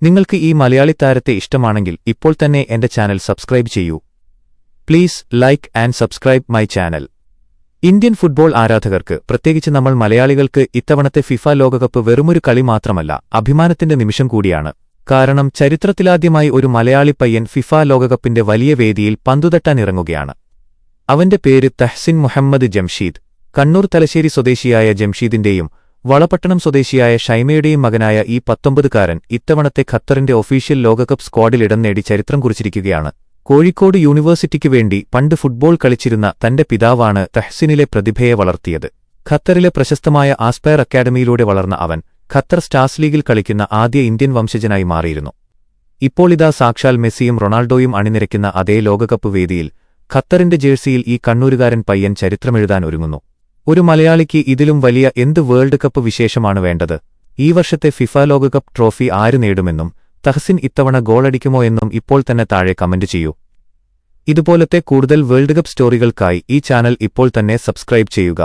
നിങ്ങൾക്ക് ഈ മലയാളി താരത്തെ ഇഷ്ടമാണെങ്കിൽ ഇപ്പോൾ തന്നെ എന്റെ ചാനൽ സബ്സ്ക്രൈബ് ചെയ്യൂ. Please like and subscribe my channel. Indian football ആരാധകർക്ക്, പ്രത്യേകിച്ച് നമ്മൾ മലയാളികൾക്ക് ഇത്തവണത്തെ ഫിഫ ലോകകപ്പ് വെറുമൊരു കളി മാത്രമല്ല, അഭിമാനത്തിന്റെ നിമിഷം കൂടിയാണ്. കാരണം ചരിത്രത്തിലാദ്യമായി ഒരു മലയാളി പയ്യൻ ഫിഫ ലോകകപ്പിന്റെ വലിയ വേദിയിൽ പന്തുതട്ടാനിറങ്ങുകയാണ്. അവന്റെ പേര് തഹ്സിൻ മുഹമ്മദ് ജംഷീദ്. കണ്ണൂർ തലശ്ശേരി സ്വദേശിയായ ജംഷീദിന്റെയും വളപട്ടണം സ്വദേശിയായ ഷൈമയുടെയും മകനായ ഈ 19കാരൻ ഇത്തവണത്തെ ഖത്തറിന്റെ ഒഫീഷ്യൽ ലോകകപ്പ് സ്ക്വാഡിൽ ഇടം നേടി ചരിത്രം കുറിച്ചിരിക്കുകയാണ്. കോഴിക്കോട് യൂണിവേഴ്സിറ്റിക്ക് വേണ്ടി പണ്ട് ഫുട്ബോൾ കളിച്ചിരുന്ന തന്റെ പിതാവാണ് തഹ്സിനിലെ പ്രതിഭയെ വളർത്തിയത്. ഖത്തറിലെ പ്രശസ്തമായ ആസ്പയർ അക്കാഡമിയിലൂടെ വളർന്ന അവൻ ഖത്തർ സ്റ്റാർസ് ലീഗിൽ കളിക്കുന്ന ആദ്യ ഇന്ത്യൻ വംശജനായി മാറിയിരുന്നു. ഇപ്പോളിതാ സാക്ഷാൽ മെസ്സിയും റൊണാൾഡോയും അണിനിരക്കുന്ന അതേ ലോകകപ്പ് വേദിയിൽ ഖത്തറിന്റെ ജേഴ്സിയിൽ ഈ കണ്ണൂരുകാരൻ പയ്യൻ ചരിത്രമെഴുതാൻ ഒരുങ്ങുന്നു. ഒരു മലയാളിക്ക് ഇതിലും വലിയ എന്ത് വേൾഡ് കപ്പ് വിശേഷമാണ് വേണ്ടത്? ഈ വർഷത്തെ ഫിഫ ലോകകപ്പ് ട്രോഫി ആര് നേടുമെന്നും തഹ്സിൻ ഇത്തവണ ഗോളടിക്കുമോ എന്നും ഇപ്പോൾ തന്നെ താഴെ കമന്റ് ചെയ്യൂ. ഇതുപോലത്തെ കൂടുതൽ വേൾഡ് കപ്പ് സ്റ്റോറികൾക്കായി ഈ ചാനൽ ഇപ്പോൾ തന്നെ സബ്സ്ക്രൈബ് ചെയ്യുക.